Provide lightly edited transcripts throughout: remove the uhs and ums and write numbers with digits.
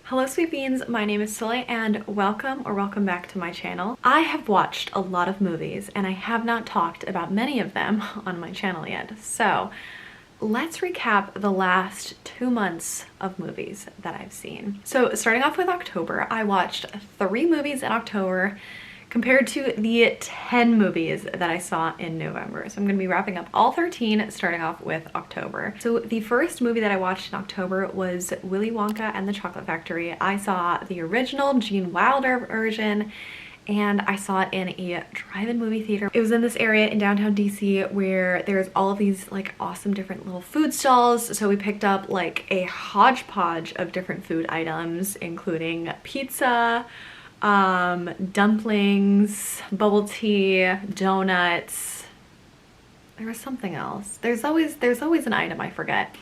Hello sweet beans, my name is Silly and welcome back to my channel. I have watched a lot of movies and I have not talked about many of them on my channel yet. So let's recap the last 2 months of movies that I've seen. So starting off with October, I watched 3 movies in October compared to the 10 movies that I saw in November. So I'm gonna be wrapping up all 13, starting off with October. So the first movie that I watched in October was Willy Wonka and the Chocolate Factory. I saw the original Gene Wilder version, and I saw it in a drive-in movie theater. It was in this area in downtown DC where there's all of these like awesome different little food stalls. So we picked up like a hodgepodge of different food items, including pizza, dumplings, bubble tea, donuts. There was something else. There's always an item I forget.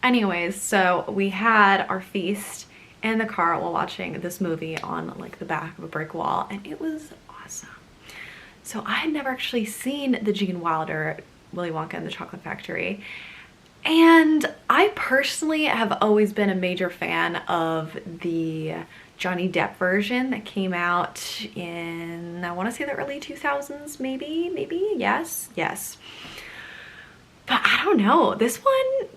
Anyways, so we had our feast in the car while watching this movie on like the back of a brick wall, and it was awesome. So I had never actually seen the Gene Wilder Willy Wonka and the Chocolate Factory, and I personally have always been a major fan of the Johnny Depp version that came out in, I want to say the early 2000s, maybe, yes. But I don't know, this one,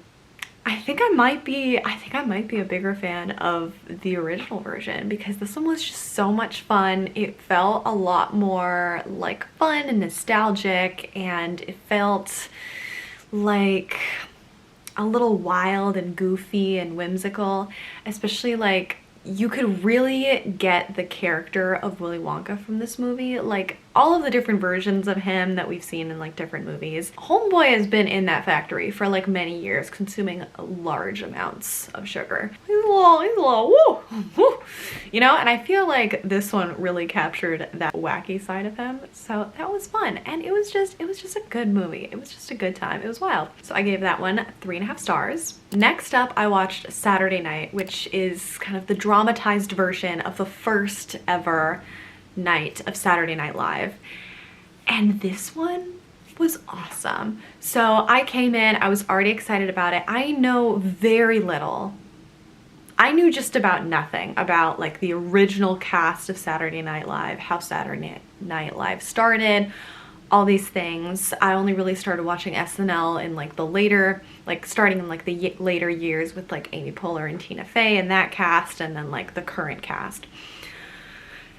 I think I might be a bigger fan of the original version because this one was just so much fun. It felt a lot more like fun and nostalgic, and it felt like a little wild and goofy and whimsical, especially like you could really get the character of Willy Wonka from this movie. Like all of the different versions of him that we've seen in like different movies. Homeboy has been in that factory for like many years, consuming large amounts of sugar. He's a little, woo, you know, and I feel like this one really captured that wacky side of him. So that was fun. And it was just a good movie. It was just a good time. It was wild. So I gave that one 3.5 stars. Next up, I watched Saturday Night, which is kind of the dramatized version of the first ever night of Saturday Night Live. And this one was awesome. So I came in, I was already excited about it. I know very little. I knew just about nothing about like the original cast of Saturday Night Live, how Saturday Night Live started, all these things. I only really started watching SNL in like the later, like starting in like the later years with like Amy Poehler and Tina Fey and that cast, and then like the current cast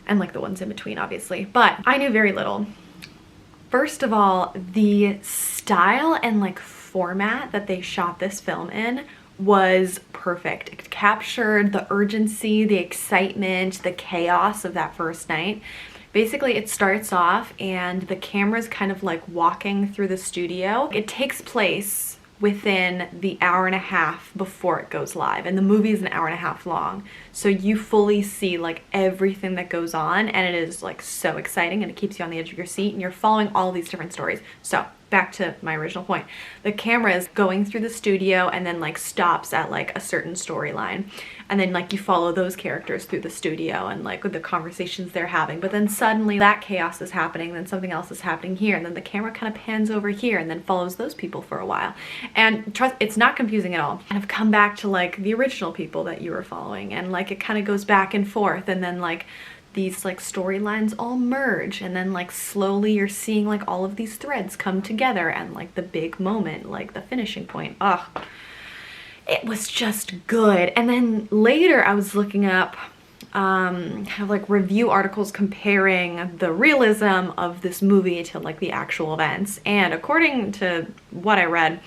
and like the ones in between, obviously. But I knew very little. First of all, the style and like format that they shot this film in was perfect. It captured the urgency, the excitement, the chaos of that first night. Basically, it starts off and the camera's kind of like walking through the studio. It takes place within the hour and a half before it goes live, and the movie is an hour and a half long. So you fully see like everything that goes on, and it is like so exciting, and it keeps you on the edge of your seat, and you're following all these different stories. So back to my original point, the camera is going through the studio and then like stops at like a certain storyline, and then like you follow those characters through the studio and like with the conversations they're having. But then suddenly that chaos is happening, then something else is happening here, and then the camera kind of pans over here and then follows those people for a while. And trust, it's not confusing at all. And I've come back to like the original people that you were following, and like it kind of goes back and forth, and then like these like storylines all merge, and then like slowly you're seeing like all of these threads come together, and like the big moment, like the finishing point. Ugh, it was just good. And then later I was looking up kind of like review articles comparing the realism of this movie to like the actual events, and according to what I read,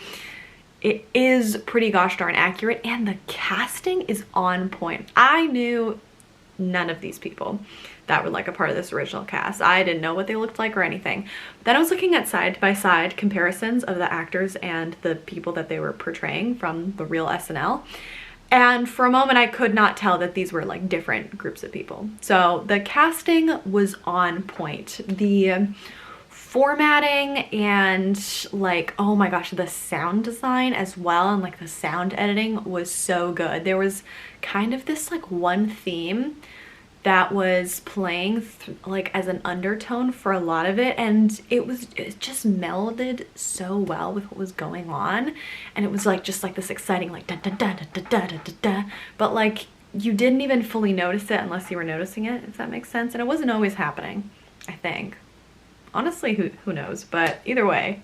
it is pretty gosh darn accurate, and the casting is on point. I knew none of these people that were like a part of this original cast. I didn't know what they looked like or anything. Then I was looking at side-by-side comparisons of the actors and the people that they were portraying from the real SNL. And for a moment I could not tell that these were like different groups of people. So the casting was on point. The formatting and like, oh my gosh, the sound design as well, and like the sound editing was so good. There was kind of this like one theme that was playing like as an undertone for a lot of it, and it just melded so well with what was going on, and it was like just like this exciting like da da da da da da da da, but like you didn't even fully notice it unless you were noticing it, if that makes sense. And it wasn't always happening, I think. Honestly, who knows? But either way,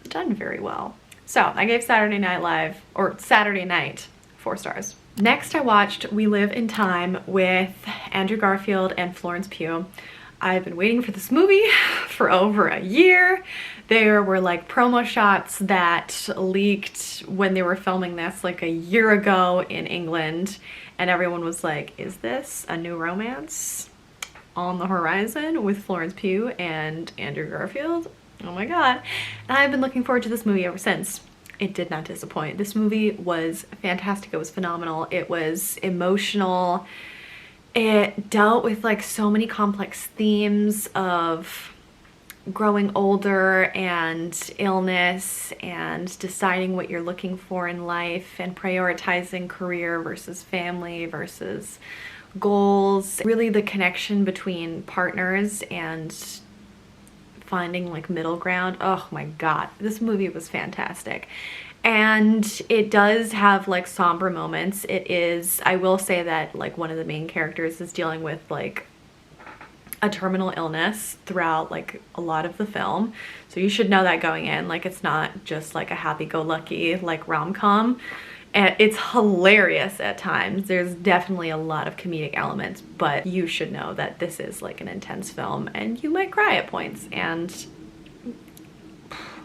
done very well. So I gave Saturday Night Live, or Saturday Night, 4 stars. Next I watched We Live in Time with Andrew Garfield and Florence Pugh. I've been waiting for this movie for over a year. There were like promo shots that leaked when they were filming this like a year ago in England, and everyone was like, is this a new romance on the horizon with Florence Pugh and Andrew Garfield? Oh my god. And I've been looking forward to this movie ever since. It did not disappoint. This movie was fantastic. It was phenomenal. It was emotional. It dealt with like so many complex themes of growing older and illness and deciding what you're looking for in life and prioritizing career versus family versus goals. Really the connection between partners and finding like middle ground. Oh my god, this movie was fantastic. And it does have like somber moments. It is, I will say that like one of the main characters is dealing with like a terminal illness throughout like a lot of the film. So you should know that going in. Like it's not just like a happy-go-lucky like rom-com. And it's hilarious at times. There's definitely a lot of comedic elements, but you should know that this is like an intense film and you might cry at points. And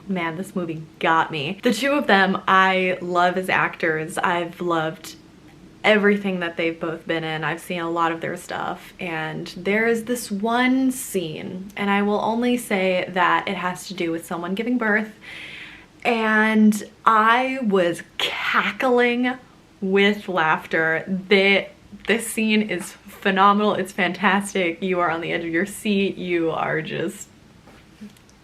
man, this movie got me. The two of them I love as actors. I've loved everything that they've both been in. I've seen a lot of their stuff, and there is this one scene, and I will only say that it has to do with someone giving birth, and I was cackling with laughter. This scene is phenomenal. It's fantastic. You are on the edge of your seat. You are just,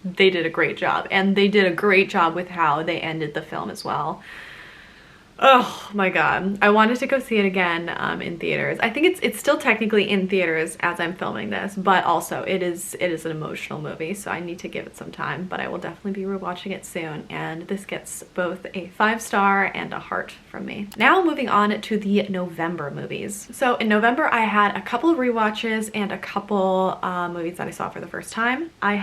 they did a great job, and they did a great job with how they ended the film as well. Oh my god, I wanted to go see it again in theaters. I think it's still technically in theaters as I'm filming this, but also it is an emotional movie, so I need to give it some time, but I will definitely be rewatching it soon, and this gets both a 5-star and a heart from me. Now moving on to the November movies. So in November I had a couple of rewatches and a couple movies that I saw for the first time. I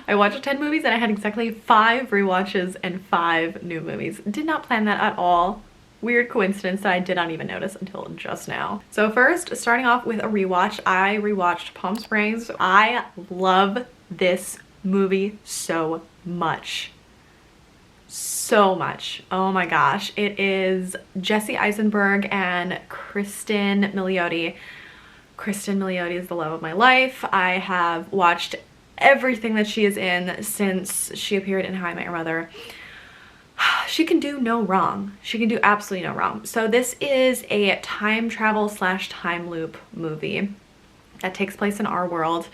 watched 10 movies and I had exactly 5 rewatches and 5 new movies. Did not plan that at all. Weird coincidence that I did not even notice until just now. So first, starting off with a rewatch, I rewatched Palm Springs. I love this movie so much. So much. Oh my gosh. It is Jesse Eisenberg and Kristen Milioti. Kristen Milioti is the love of my life. I have watched everything that she is in since she appeared in How I Met Your Mother. She can do no wrong. She can do absolutely no wrong. So this is a time travel / time loop movie that takes place in our world.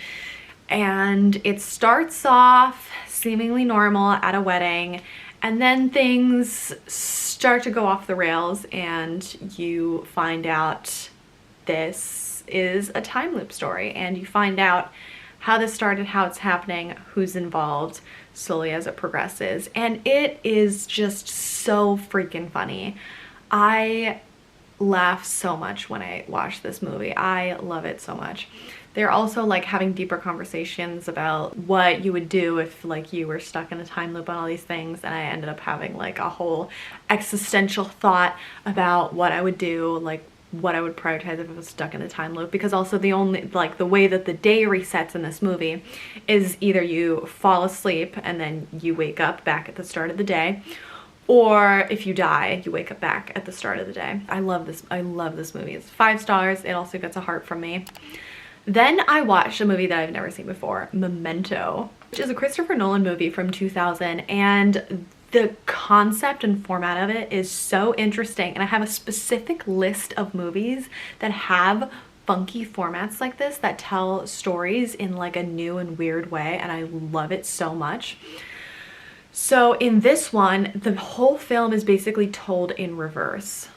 And it starts off seemingly normal at a wedding, and then things start to go off the rails and you find out this is a time loop story, and you find out how this started, how it's happening, who's involved slowly as it progresses, and it is just so freaking funny. I laugh so much when I watch this movie. I love it so much. They're also like having deeper conversations about what you would do if like you were stuck in a time loop on all these things, and I ended up having like a whole existential thought about what I would do, like what I would prioritize if I was stuck in a time loop, because also the way that the day resets in this movie is either you fall asleep and then you wake up back at the start of the day, or if you die, you wake up back at the start of the day. I love this movie. It's 5 stars. It also gets a heart from me. Then I watched a movie that I've never seen before, Memento, which is a Christopher Nolan movie from 2000, and the concept and format of it is so interesting, and I have a specific list of movies that have funky formats like this that tell stories in like a new and weird way, and I love it so much. So in this one, the whole film is basically told in reverse,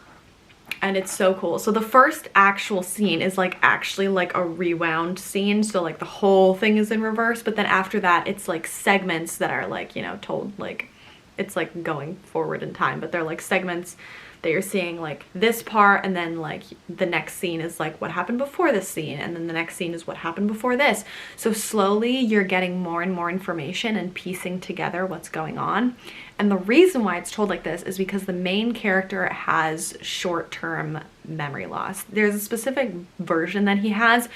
and it's so cool. So the first actual scene is like actually like a rewound scene, so like the whole thing is in reverse, but then after that it's like segments that are like, you know, told like it's like going forward in time, but they're like segments that you're seeing like this part, and then like the next scene is like what happened before this scene, and then the next scene is what happened before this. So slowly you're getting more and more information and piecing together what's going on. And the reason why it's told like this is because the main character has short-term memory loss. There's a specific version that he has,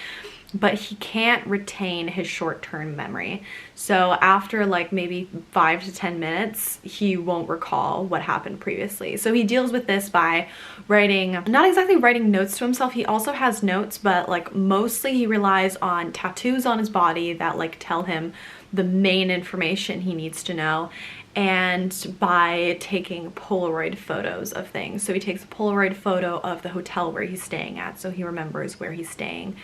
but he can't retain his short-term memory. So after like maybe 5 to 10 minutes, he won't recall what happened previously. So he deals with this by writing, not exactly writing notes to himself. He also has notes, but like mostly he relies on tattoos on his body that like tell him the main information he needs to know, and by taking Polaroid photos of things. So he takes a Polaroid photo of the hotel where he's staying at, so he remembers where he's staying.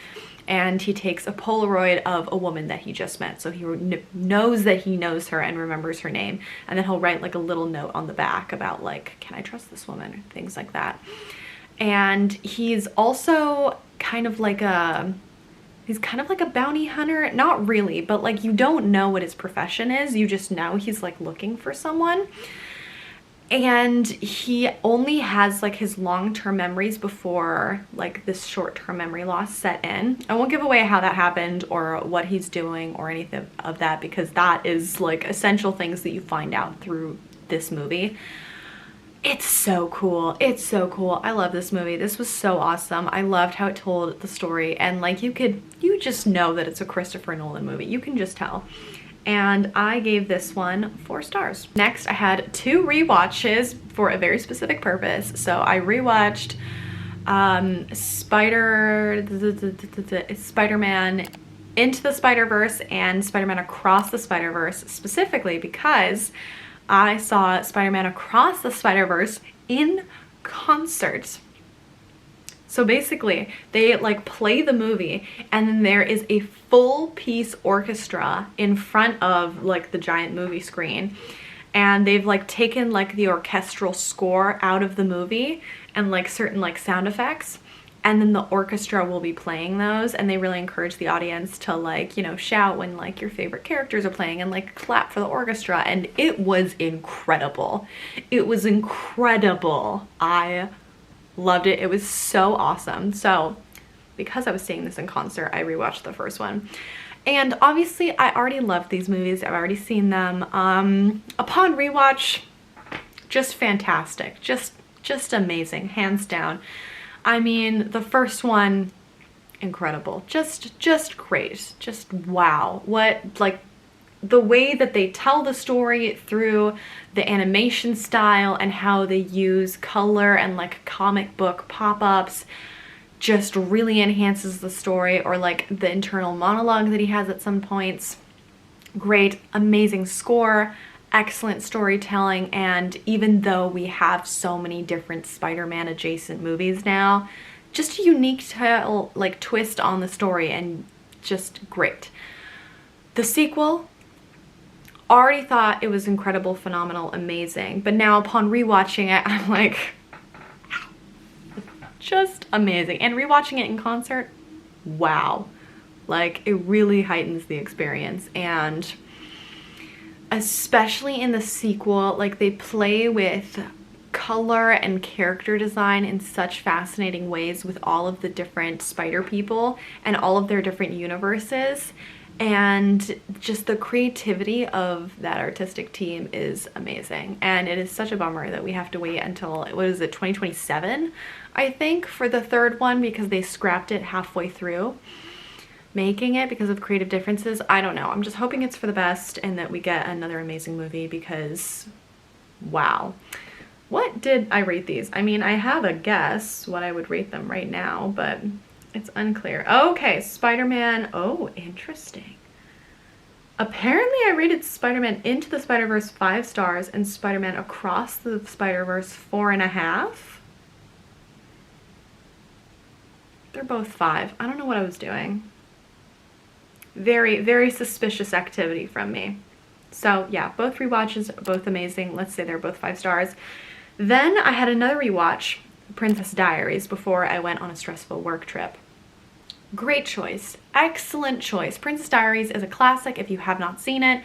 And he takes a Polaroid of a woman that he just met, so he knows that he knows her and remembers her name. And then he'll write like a little note on the back about like, can I trust this woman? Or things like that. And he's also kind of like a bounty hunter. Not really, but like you don't know what his profession is. You just know he's like looking for someone. And he only has like his long-term memories before like this short-term memory loss set in. I won't give away how that happened or what he's doing or anything of that, because that is like essential things that you find out through this movie. It's so cool. It's so cool. I love this movie. This was so awesome. I loved how it told the story, and like you just know that it's a Christopher Nolan movie. You can just tell. And I gave this one 4 stars. Next, I had 2 rewatches for a very specific purpose. So I rewatched Spider-Man Into the Spider-Verse and Spider-Man Across the Spider-Verse, specifically because I saw Spider-Man Across the Spider-Verse in concert. So basically, they like play the movie, and then there is a full piece orchestra in front of like the giant movie screen, and they've like taken like the orchestral score out of the movie and like certain like sound effects, and then the orchestra will be playing those, and they really encourage the audience to like, you know, shout when like your favorite characters are playing and like clap for the orchestra. And it was incredible. It was incredible. I loved it. It was so awesome. So because I was seeing this in concert, I rewatched the first one. And obviously I already loved these movies. I've already seen them. Upon rewatch, just fantastic. Just amazing, hands down. I mean, the first one, incredible. Just great. Just wow. What, like, the way that they tell the story through the animation style and how they use color and like comic book pop-ups just really enhances the story, or like the internal monologue that he has at some points. Great, amazing score, excellent storytelling. And even though we have so many different Spider-Man adjacent movies now, just a unique like twist on the story, and just great. The sequel, already thought it was incredible, phenomenal, amazing, but now upon rewatching it, I'm like, just amazing. And rewatching it in concert, wow, like it really heightens the experience. And especially in the sequel, like they play with color and character design in such fascinating ways with all of the different spider people and all of their different universes. And just the creativity of that artistic team is amazing. And it is such a bummer that we have to wait until, what is it, 2027, I think, for the third one, because they scrapped it halfway through making it because of creative differences. I don't know. I'm just hoping it's for the best and that we get another amazing movie, because wow. What did I rate these? I mean, I have a guess what I would rate them right now, but it's unclear. Okay, Spider-Man. Oh, interesting. Apparently I rated Spider-Man Into the Spider-Verse 5 stars and Spider-Man Across the Spider-Verse 4.5. They're both 5. I don't know what I was doing. Very, very suspicious activity from me. So yeah, both rewatches, both amazing. Let's say they're both 5 stars. Then I had another rewatch, Princess Diaries, before I went on a stressful work trip. Great choice. Excellent choice. Princess Diaries is a classic if you have not seen it.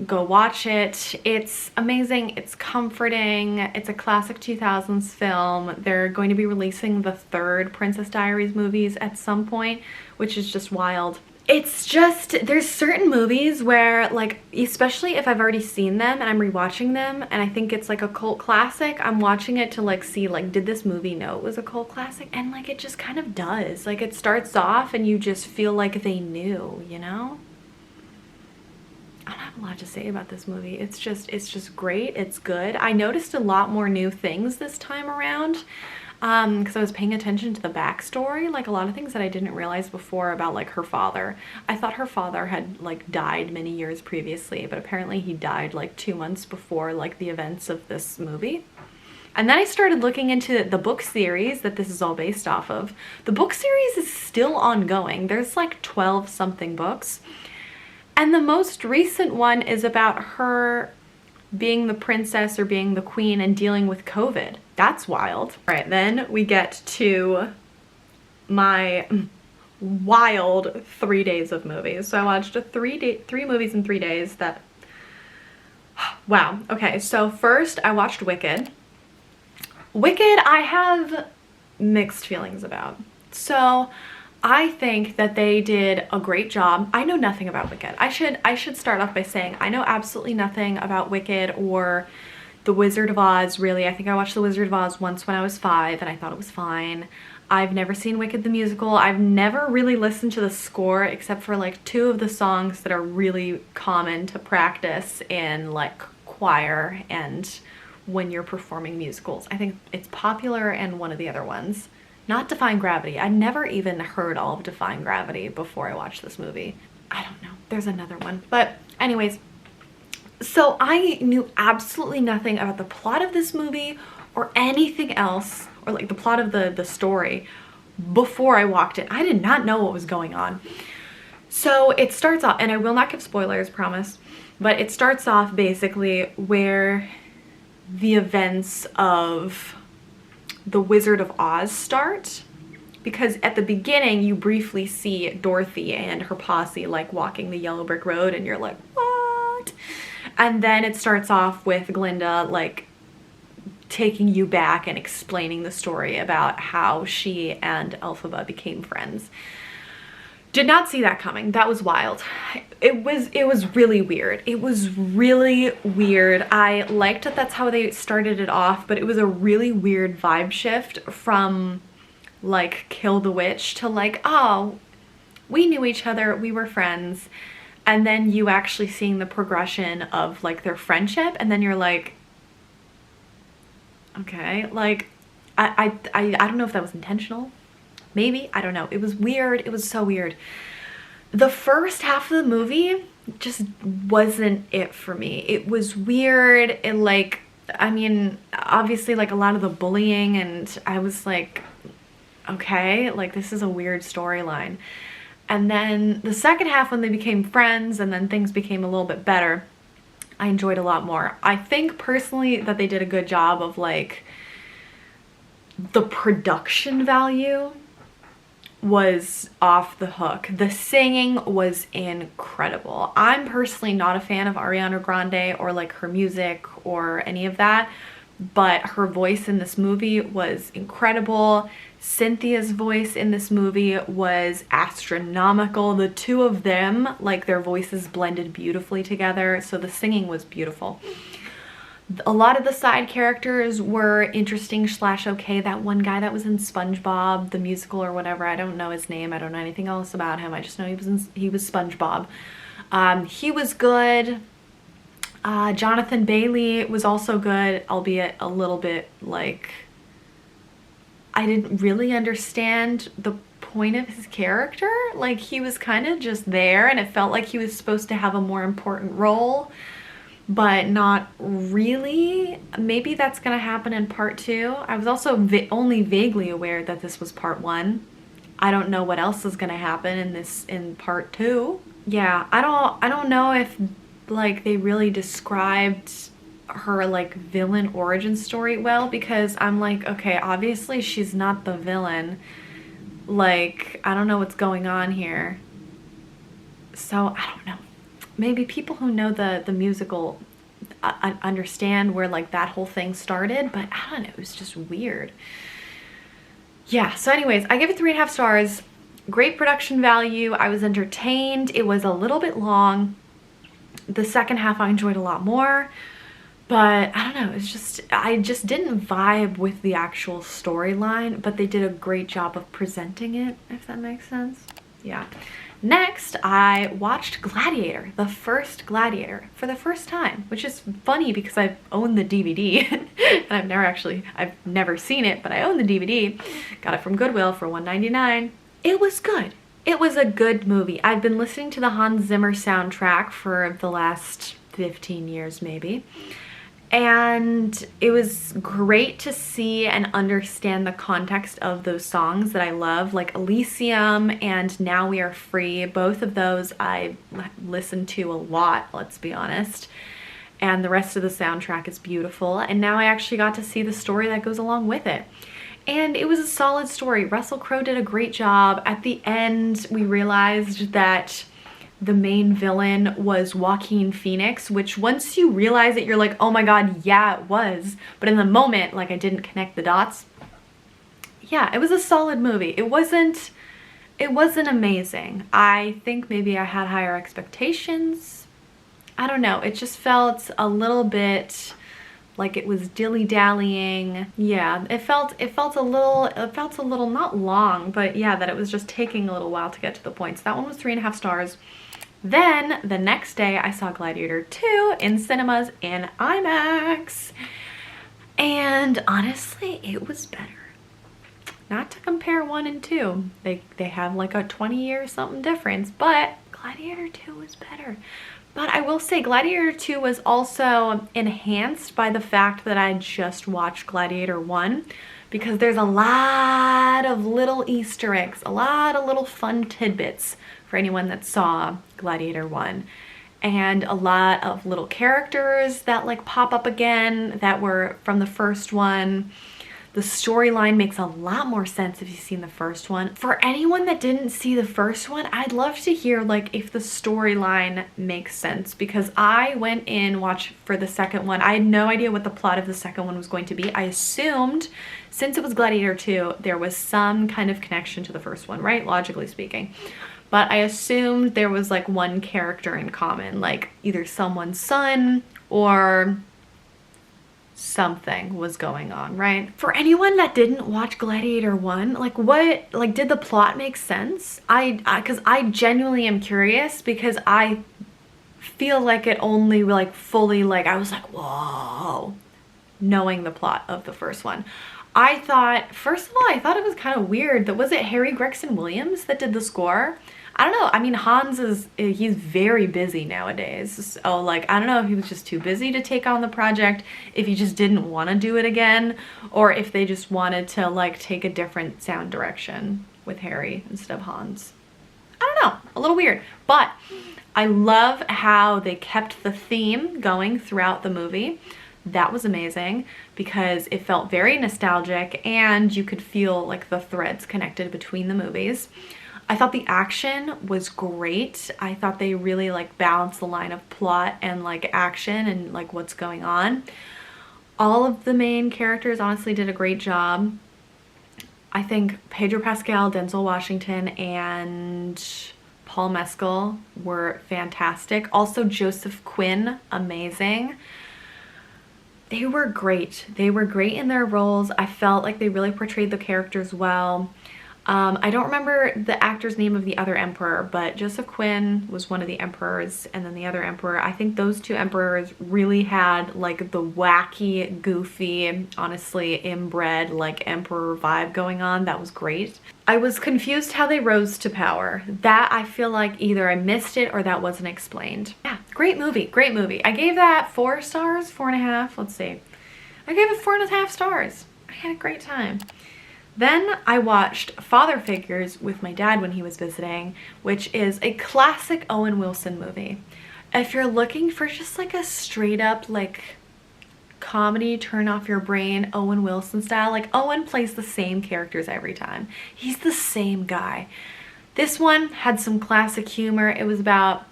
go watch it. It's amazing. It's comforting. It's a classic 2000s film. They're going to be releasing the third Princess Diaries movies at some point, which is just wild. It's just, there's certain movies where, like, especially if I've already seen them and I'm rewatching them and I think it's like a cult classic, I'm watching it to like see, like, did this movie know it was a cult classic? And like, it just kind of does. Like, it starts off and you just feel like they knew, you know? I don't have a lot to say about this movie. It's just great. It's good. I noticed a lot more new things this time around because I was paying attention to the backstory, like a lot of things that I didn't realize before about like her father. I thought her father had like died many years previously, but apparently he died like 2 months before like the events of this movie. And then I started looking into the book series that this is all based off of. The book series is still ongoing. There's like 12 something books. And the most recent one is about her being the princess or being the queen and dealing with COVID. That's wild. All right, then we get to my wild 3 days of movies. So I watched three movies in 3 days that, wow. Okay, so first I watched Wicked. Wicked, I have mixed feelings about. So I think that they did a great job. I know nothing about Wicked. I should start off by saying I know absolutely nothing about Wicked or The Wizard of Oz, really. I think I watched The Wizard of Oz once when I was 5 and I thought it was fine. I've never seen Wicked the musical. I've never really listened to the score except for like 2 of the songs that are really common to practice in like choir and when you're performing musicals. I think it's Popular and one of the other ones. Not Defying Gravity. I never even heard all of Defying Gravity before I watched this movie. I don't know. There's another one. But anyways, so I knew absolutely nothing about the plot of this movie or anything else, or like the plot of the story before I walked in. I did not know what was going on. So it starts off, and I will not give spoilers, promise, but it starts off basically where the events of The Wizard of Oz start, because at the beginning you briefly see Dorothy and her posse like walking the yellow brick road and you're like, what? And then it starts off with Glinda like taking you back and explaining the story about how she and Elphaba became friends. Did not see that coming. That was wild. It was really weird. It was really weird. I liked that that's how they started it off, but it was a really weird vibe shift from like Kill the Witch to like, oh, we knew each other, we were friends, and then you actually seeing the progression of like their friendship, and then you're like, okay, like I don't know if that was intentional. Maybe, I don't know. It was weird. It was so weird. The first half of the movie just wasn't it for me. It was weird. It like, I mean, obviously like a lot of the bullying, and I was like, okay, like this is a weird storyline. And then the second half, when they became friends and then things became a little bit better, I enjoyed a lot more. I think personally that they did a good job of like the production value was off the hook. The singing was incredible. I'm personally not a fan of Ariana Grande or like her music or any of that, but her voice in this movie was incredible. Cynthia's voice in this movie was astronomical. The two of them, like their voices blended beautifully together, so the singing was beautiful. A lot of the side characters were interesting / okay. That one guy that was in SpongeBob, the musical or whatever, I don't know his name. I don't know anything else about him. I just know he was SpongeBob. He was good. Jonathan Bailey was also good, albeit a little bit like, I didn't really understand the point of his character. Like he was kind of just there and it felt like he was supposed to have a more important role, but not really. Maybe that's gonna happen in part 2. I was also only vaguely aware that this was part 1. I don't know what else is gonna happen in part 2. Yeah, I don't know if like they really described her like villain origin story well, because I'm like, okay, obviously she's not the villain. Like, I don't know what's going on here. So I don't know. maybe people who know the musical understand where like that whole thing started, but I don't know, it was just weird. Yeah, so anyways, I give it 3.5 stars. Great production value. I was entertained. It was a little bit long. The second half I enjoyed a lot more, but I don't know, it's just, I just didn't vibe with the actual storyline, but they did a great job of presenting it, if that makes sense. Yeah. Next, I watched Gladiator, the first Gladiator, for the first time, which is funny because I own the DVD and I've never seen it, but I own the DVD. Got it from Goodwill for $1.99. It was good. It was a good movie. I've been listening to the Hans Zimmer soundtrack for the last 15 years maybe. And it was great to see and understand the context of those songs that I love, like Elysium and Now We Are Free. Both of those I listened to a lot, let's be honest. And the rest of the soundtrack is beautiful. And now I actually got to see the story that goes along with it. And it was a solid story. Russell Crowe did a great job. At the end, we realized that the main villain was Joaquin Phoenix, which once you realize it, you're like, oh my god, yeah, it was. But in the moment, like, I didn't connect the dots. Yeah, it was a solid movie. It wasn't amazing. I think maybe I had higher expectations. I don't know. It just felt a little bit like it was dilly-dallying. Yeah, it felt a little not long, but yeah, that it was just taking a little while to get to the point. So that one was 3.5 stars. Then the next day I saw Gladiator 2 in cinemas in IMAX. And honestly, it was better. Not to compare 1 and 2. They have like a 20-year something difference, but Gladiator 2 was better. But I will say Gladiator 2 was also enhanced by the fact that I just watched Gladiator 1, because there's a lot of little Easter eggs, a lot of little fun tidbits for anyone that saw Gladiator 1. And a lot of little characters that like pop up again that were from the first one. The storyline makes a lot more sense if you've seen the first one. For anyone that didn't see the first one, I'd love to hear like if the storyline makes sense, because I went in watch for the second one. I had no idea what the plot of the second one was going to be. I assumed since it was Gladiator 2, there was some kind of connection to the first one, right? Logically speaking. But I assumed there was like one character in common, like either someone's son or something was going on, right? For anyone that didn't watch Gladiator 1, like did the plot make sense? Because I genuinely am curious, because I feel like it only like fully, like I was like, whoa, knowing the plot of the first one. I thought, first of all, I thought it was kind of weird that, was it Harry Gregson Williams that did the score? I don't know. I mean, he's very busy nowadays. So like, I don't know if he was just too busy to take on the project, if he just didn't want to do it again, or if they just wanted to like take a different sound direction with Harry instead of Hans. I don't know, a little weird, but I love how they kept the theme going throughout the movie. That was amazing because it felt very nostalgic and you could feel like the threads connected between the movies. I thought the action was great. I thought they really like balanced the line of plot and like action and like what's going on. All of the main characters honestly did a great job. I think Pedro Pascal, Denzel Washington, and Paul Mescal were fantastic. Also Joseph Quinn, amazing. They were great. They were great in their roles. I felt like they really portrayed the characters well. I don't remember the actor's name of the other emperor, but Joseph Quinn was one of the emperors, and then the other emperor, I think those two emperors really had like the wacky, goofy, honestly inbred like emperor vibe going on. That was great. I was confused how they rose to power. That I feel like either I missed it or that wasn't explained. Yeah, great movie, great movie. I gave that 4 stars, 4.5, let's see. I gave it 4.5 stars. I had a great time. Then I watched Father Figures with my dad when he was visiting, which is a classic Owen Wilson movie. If you're looking for just like a straight up like comedy, turn off your brain, Owen Wilson style, like Owen plays the same characters every time. He's the same guy. This one had some classic humor. It was about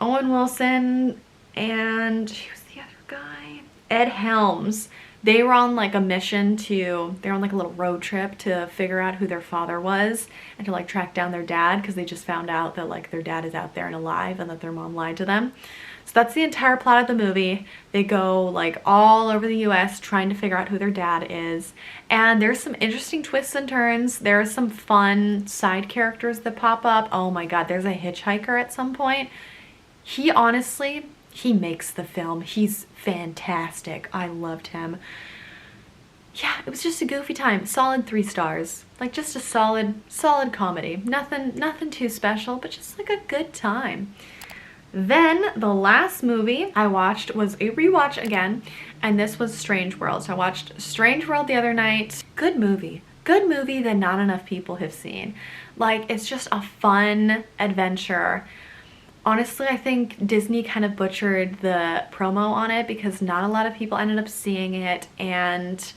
Owen Wilson, and who's the other guy? Ed Helms. They were on like a mission they were on like a little road trip to figure out who their father was and to like track down their dad, because they just found out that like their dad is out there and alive and that their mom lied to them. So that's the entire plot of the movie. They go like all over the US trying to figure out who their dad is. And there's some interesting twists and turns. There are some fun side characters that pop up. Oh my God, there's a hitchhiker at some point. He honestly, he makes the film. He's fantastic. I loved him. Yeah, it was just a goofy time. Solid 3 stars. Like just a solid comedy. Nothing too special, but just like a good time. Then the last movie I watched was a rewatch again, and this was Strange World. So I watched Strange World the other night. Good movie. Good movie that not enough people have seen. Like, it's just a fun adventure. Honestly, I think Disney kind of butchered the promo on it because not a lot of people ended up seeing it, and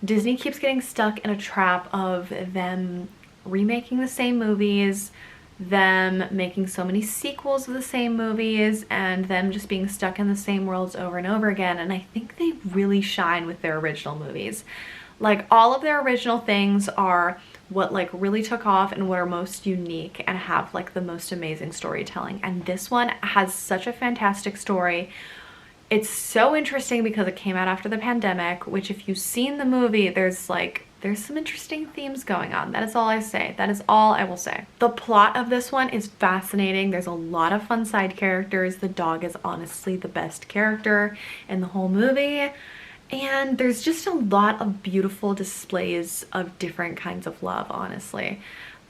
Disney keeps getting stuck in a trap of them remaking the same movies, them making so many sequels of the same movies, and them just being stuck in the same worlds over and over again. And I think they really shine with their original movies. Like, all of their original things are what like really took off and what are most unique and have like the most amazing storytelling. And this one has such a fantastic story. It's so interesting because it came out after the pandemic, which if you've seen the movie, there's some interesting themes going on. That is all I say. That is all I will say. The plot of this one is fascinating. There's a lot of fun side characters. The dog is honestly the best character in the whole movie. And there's just a lot of beautiful displays of different kinds of love, honestly.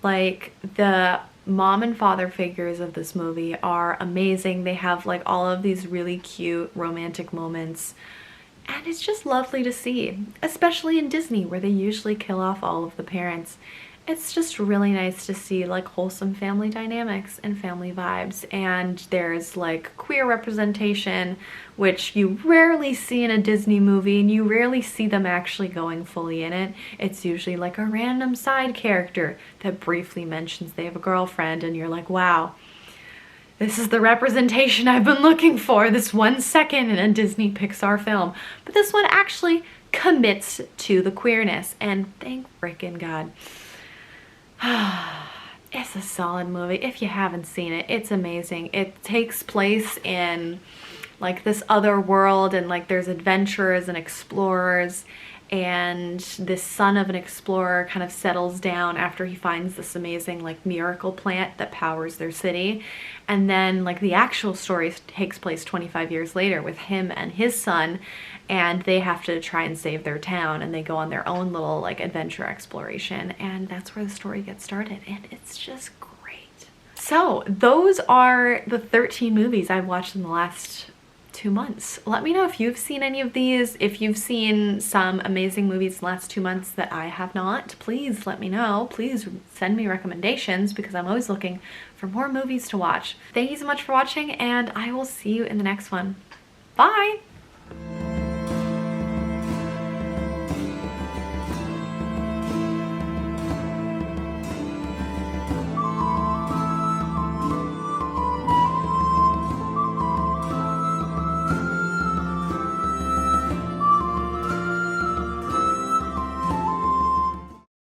Like, the mom and father figures of this movie are amazing. They have like all of these really cute romantic moments. And it's just lovely to see, especially in Disney where they usually kill off all of the parents. It's just really nice to see like wholesome family dynamics and family vibes. And there's like queer representation, which you rarely see in a Disney movie, and you rarely see them actually going fully in it. It's usually like a random side character that briefly mentions they have a girlfriend, and you're like, wow, this is the representation I've been looking for, this 1 second in a Disney Pixar film. But this one actually commits to the queerness, and thank frickin' God. It's a solid movie. If you haven't seen it, it's amazing. It takes place in like this other world, and like there's adventurers and explorers, and this son of an explorer kind of settles down after he finds this amazing like miracle plant that powers their city. And then like the actual story takes place 25 years later with him and his son, and they have to try and save their town, and they go on their own little like adventure exploration, and that's where the story gets started, and it's just great. So those are the 13 movies I've watched in the last 2 months. Let me know if you've seen any of these. If you've seen some amazing movies in the last 2 months that I have not, please let me know. Please send me recommendations because I'm always looking for more movies to watch. Thank you so much for watching, and I will see you in the next one. Bye!